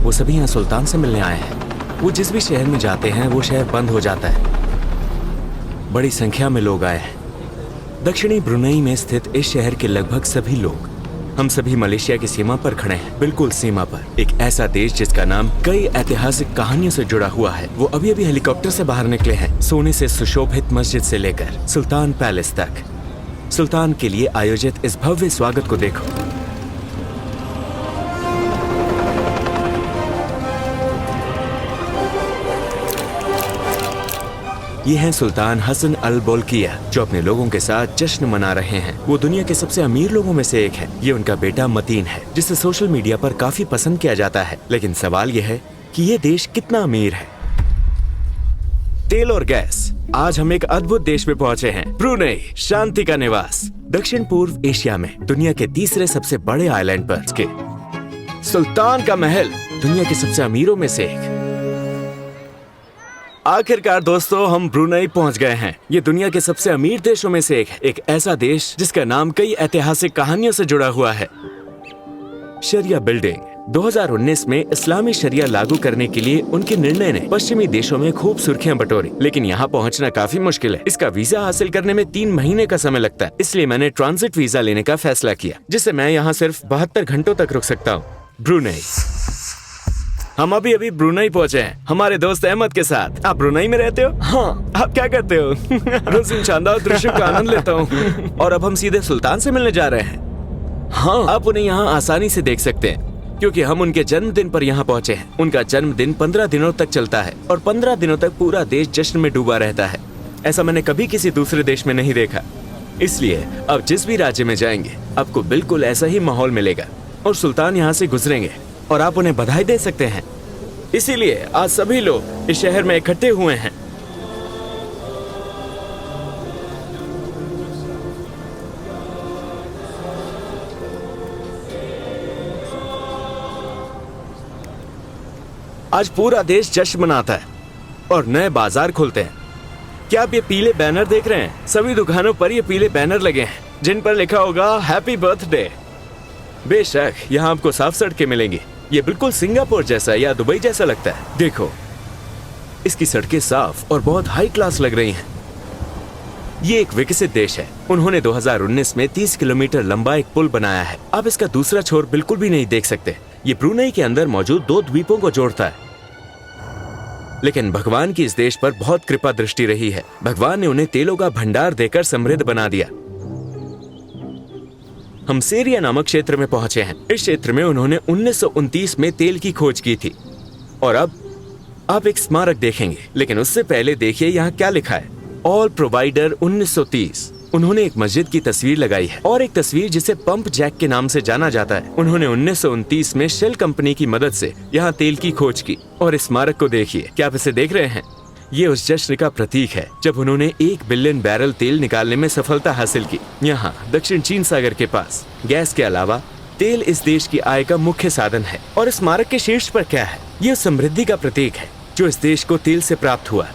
वो सभी यहाँ सुल्तान से मिलने आए हैं। वो जिस भी शहर में जाते हैं वो शहर बंद हो जाता है। बड़ी संख्या में लोग आए हैं। दक्षिणी ब्रुनेई में स्थित इस शहर के लगभग सभी लोग, हम सभी मलेशिया की सीमा पर खड़े हैं, बिल्कुल सीमा पर। एक ऐसा देश जिसका नाम कई ऐतिहासिक कहानियों से जुड़ा हुआ है। वो अभी अभी हेलीकॉप्टर से बाहर निकले हैं, सोने से सुशोभित मस्जिद से लेकर सुल्तान पैलेस तक। सुल्तान के लिए आयोजित इस भव्य स्वागत को देखो। ये हैं सुल्तान हसन अल बोल्किया, जो अपने लोगों के साथ जश्न मना रहे हैं। वो दुनिया के सबसे अमीर लोगों में से एक है। ये उनका बेटा मतीन है, जिसे सोशल मीडिया पर काफी पसंद किया जाता है। लेकिन सवाल ये है कि ये देश कितना अमीर है। तेल और गैस। आज हम एक अद्भुत देश में पहुंचे हैं, ब्रुनेई, शांति का निवास। दक्षिण पूर्व एशिया में दुनिया के तीसरे सबसे बड़े आइलैंड पर के सुल्तान का महल दुनिया के सबसे अमीरों में से एक। आखिरकार दोस्तों, हम ब्रुनेई पहुंच गए हैं। ये दुनिया के सबसे अमीर देशों में से एक है। एक ऐसा देश जिसका नाम कई ऐतिहासिक कहानियों से जुड़ा हुआ है। शरिया बिल्डिंग। 2019 में इस्लामी शरिया लागू करने के लिए उनके निर्णय ने पश्चिमी देशों में खूब सुर्खियां बटोरी, लेकिन यहाँ पहुँचना काफी मुश्किल है। इसका वीजा हासिल करने में 3 महीने का समय लगता है। इसलिए मैंने ट्रांजिट वीजा लेने का फैसला किया, जिससे मैं यहाँ सिर्फ 72 घंटों तक रुक सकता हूँ। ब्रुनेई। हम अभी अभी ब्रुनेई पहुँचे हैं हमारे दोस्त अहमद के साथ। आप ब्रुनेई में रहते हो? हाँ। आप क्या करते हो? रोज इन शानदार दृश्यों का आनंद लेता हूँ। और अब हम सीधे सुल्तान से मिलने जा रहे हैं। हाँ, आप उन्हें यहाँ आसानी से देख सकते हैं, क्योंकि हम उनके जन्मदिन पर यहाँ पहुँचे हैं। उनका जन्मदिन 15 दिनों तक चलता है और 15 दिनों तक पूरा देश जश्न में डूबा रहता है। ऐसा मैंने कभी किसी दूसरे देश में नहीं देखा। इसलिए अब जिस भी राज्य में जाएंगे आपको बिल्कुल ऐसा ही माहौल मिलेगा और सुल्तान यहाँ से गुजरेंगे और आप उन्हें बधाई दे सकते हैं। इसीलिए आज सभी लोग इस शहर में इकट्ठे हुए हैं। आज पूरा देश जश्न मनाता है और नए बाजार खुलते हैं। क्या आप ये पीले बैनर देख रहे हैं? सभी दुकानों पर ये पीले बैनर लगे हैं जिन पर लिखा होगा हैप्पी बर्थडे। बेशक यहाँ आपको साफ सड़कें मिलेंगी। ये बिल्कुल सिंगापुर जैसा या दुबई जैसा लगता है। देखो, इसकी सड़कें साफ और बहुत हाई क्लास लग रही हैं। ये एक विकसित देश है। उन्होंने 2019 में 30 किलोमीटर लंबा एक पुल बनाया है। आप इसका दूसरा छोर बिल्कुल भी नहीं देख सकते। ये ब्रुनेई के अंदर मौजूद 2 द्वीपों को जोड़ता है। लेकिन भगवान की इस देश पर बहुत कृपा दृष्टि रही है। भगवान ने उन्हें तेलों का भंडार देकर समृद्ध बना दिया। हम सेरिया नामक क्षेत्र में पहुंचे हैं। इस क्षेत्र में उन्होंने 1929 में तेल की खोज की थी। और अब आप एक स्मारक देखेंगे, लेकिन उससे पहले देखिए यहाँ क्या लिखा है। All provider 1930। उन्होंने एक मस्जिद की तस्वीर लगाई है और एक तस्वीर जिसे पंप जैक के नाम से जाना जाता है। उन्होंने 1929 में शेल कंपनी की मदद से यहाँ तेल की खोज की। और इस स्मारक को देखिए, क्या आप इसे देख रहे हैं? ये उस जश्न का प्रतीक है जब उन्होंने 1 बिलियन बैरल तेल निकालने में सफलता हासिल की। यहाँ दक्षिण चीन सागर के पास गैस के अलावा तेल इस देश की आय का मुख्य साधन है। और इस स्मारक के शीर्ष पर क्या है? ये समृद्धि का प्रतीक है जो इस देश को तेल से प्राप्त हुआ।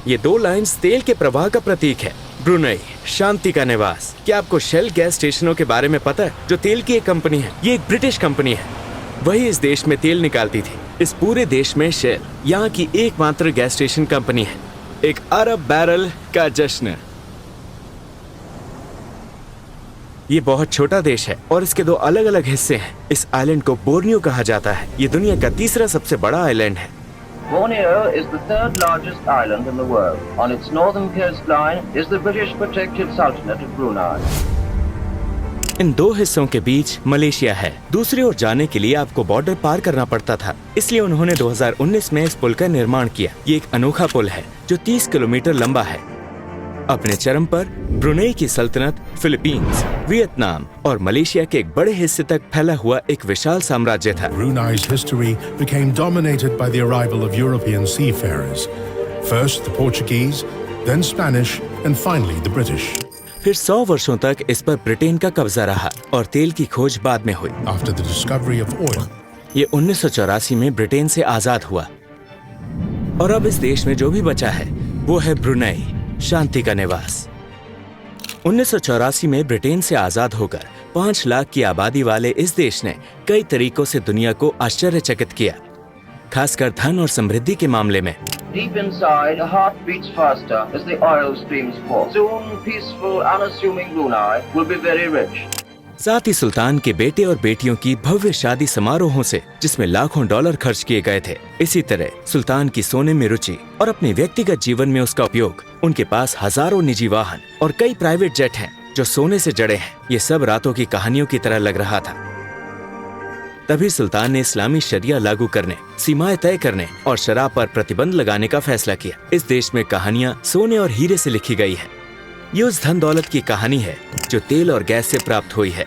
ये 2 लाइन्स तेल के प्रवाह का प्रतीक है। ब्रुनेई, शांति का निवास। क्या आपको शेल गैस स्टेशनों के बारे में पता है? जो तेल की एक कंपनी है, ये एक ब्रिटिश कंपनी है। वही इस देश में तेल निकालती थी। इस पूरे देश में शेल यहाँ की एकमात्र गैस स्टेशन कंपनी है। एक अरब बैरल का जश्न। ये बहुत छोटा देश है और इसके 2 अलग अलग हिस्से हैं। इस आइलैंड को बोर्नियो कहा जाता है। ये दुनिया का तीसरा सबसे बड़ा आइलैंड है। Borneo is the 3rd largest island in the world. On its northern coastline is the British protected Sultanate of Brunei. इन 2 हिस्सों के बीच मलेशिया है। दूसरी ओर जाने के लिए आपको बॉर्डर पार करना पड़ता था, इसलिए उन्होंने 2019 में इस पुल का निर्माण किया। ये एक अनोखा पुल है जो 30 किलोमीटर लंबा है। अपने चरम पर ब्रुनेई की सल्तनत फिलीपींस, वियतनाम और मलेशिया के एक बड़े हिस्से तक फैला हुआ एक विशाल साम्राज्य था। Brunei's history became dominated by the arrival of European seafarers. First the Portuguese, then Spanish, and finally the British. फिर 100 वर्षों तक इस पर ब्रिटेन का कब्जा रहा और तेल की खोज बाद में हुई। After the discovery of oil, ये 1984 में ब्रिटेन से आजाद हुआ और अब इस देश में जो भी बचा है वो है ब्रुनेई, शांति का निवास। 1984 में ब्रिटेन से आजाद होकर 5 लाख की आबादी वाले इस देश ने कई तरीकों से दुनिया को आश्चर्यचकित किया, खासकर धन और समृद्धि के मामले में। Deep inside, a heart beats faster as the oil streams forth. Soon, peaceful, unassuming Brunei will be very rich. साथ ही सुल्तान के बेटे और बेटियों की भव्य शादी समारोहों से, जिसमें लाखों डॉलर खर्च किए गए थे। इसी तरह सुल्तान की सोने में रुचि और अपने व्यक्तिगत जीवन में उसका उपयोग, उनके पास हजारों निजी वाहन और कई प्राइवेट जेट हैं जो सोने से जड़े हैं। ये सब रातों की कहानियों की तरह लग रहा था। तभी सुल्तान ने इस्लामी शरिया लागू करने, सीमाएं तय करने और शराब पर प्रतिबंध लगाने का फैसला किया। इस देश में कहानियां सोने और हीरे से लिखी गई है। ये उस धन दौलत की कहानी है जो तेल और गैस से प्राप्त हुई है।